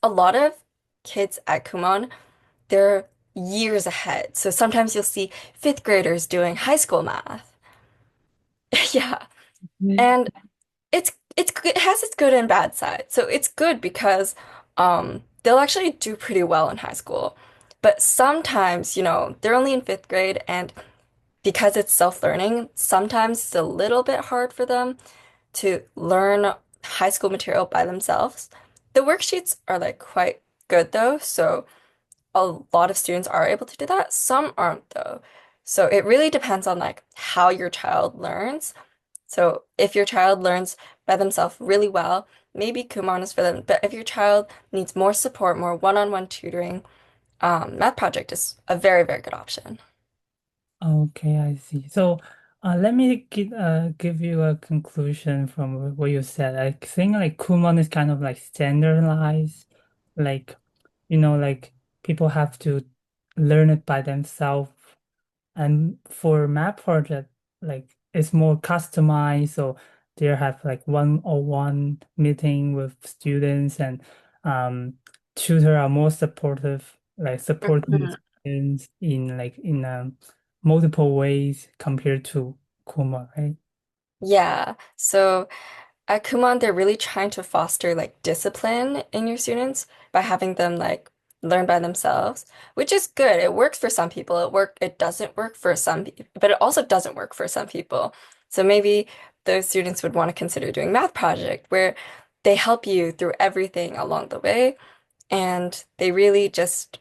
a lot of kids at Kumon, they're years ahead. So sometimes you'll see fifth graders doing high school math. Yeah. Mm. And it has its good and bad side. So it's good because they'll actually do pretty well in high school. But sometimes, they're only in fifth grade and because it's self-learning, sometimes it's a little bit hard for them to learn high school material by themselves. The worksheets are like quite good though, so a lot of students are able to do that. Some aren't though. So it really depends on like how your child learns. So if your child learns by themselves really well, maybe Kumon is for them. But if your child needs more support, more one-on-one tutoring, Math Project is a very, very good option. Okay, I see. So, let me give you a conclusion from what you said. I think like Kumon is kind of like standardized, like like people have to learn it by themselves. And for Map Project, like it's more customized, so they have like one-on-one meeting with students, and tutor are more supportive, like supporting Mhm. students in multiple ways compared to Kuma, right? Yeah. So at Kumon, they're really trying to foster like discipline in your students by having them like learn by themselves, which is good. It works for some people. It doesn't work for some people, but it also doesn't work for some people. So maybe those students would want to consider doing Math Project where they help you through everything along the way and they really just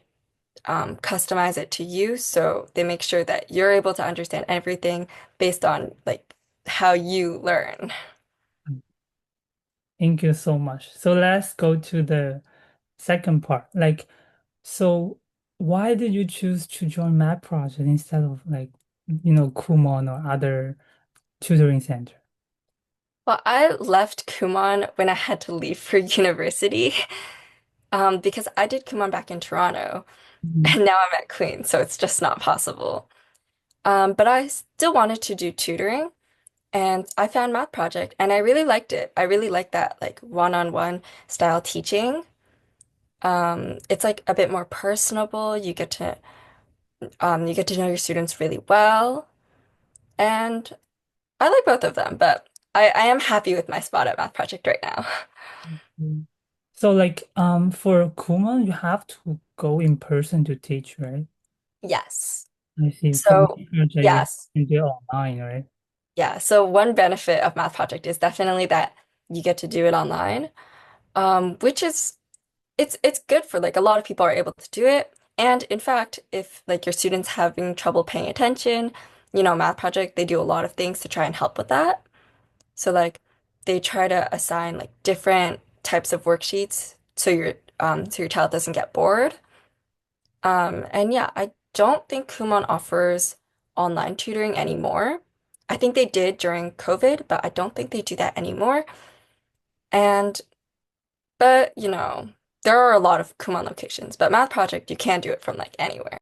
customize it to you. So they make sure that you're able to understand everything based on like how you learn. Thank you so much. So let's go to the second part. So why did you choose to join Map Project instead of Kumon or other tutoring center? Well, I left Kumon when I had to leave for university because I did Kumon back in Toronto Mhm. and now I'm at Queen's, so it's just not possible. But I still wanted to do tutoring and I found Math Project and I really liked it. I really like that like one-on-one style teaching. It's like a bit more personable. You get to know your students really well. And I like both of them, but I am happy with my spot at Math Project right now. Mm. So for Kumon, you have to go in person to teach, right? Yes. I see. For So, Map Project, you yes. can do it online, right? Yeah. So one benefit of Math Project is definitely that you get to do it online, which is it's good for like a lot of people are able to do it. And in fact, if like your students having trouble paying attention, Math Project, they do a lot of things to try and help with that. So like they try to assign like different types of worksheets so your child doesn't get bored. And yeah, I don't think Kumon offers online tutoring anymore. I think they did during COVID, but I don't think they do that anymore. And but there are a lot of Kumon locations, but Math Project you can do it from like anywhere.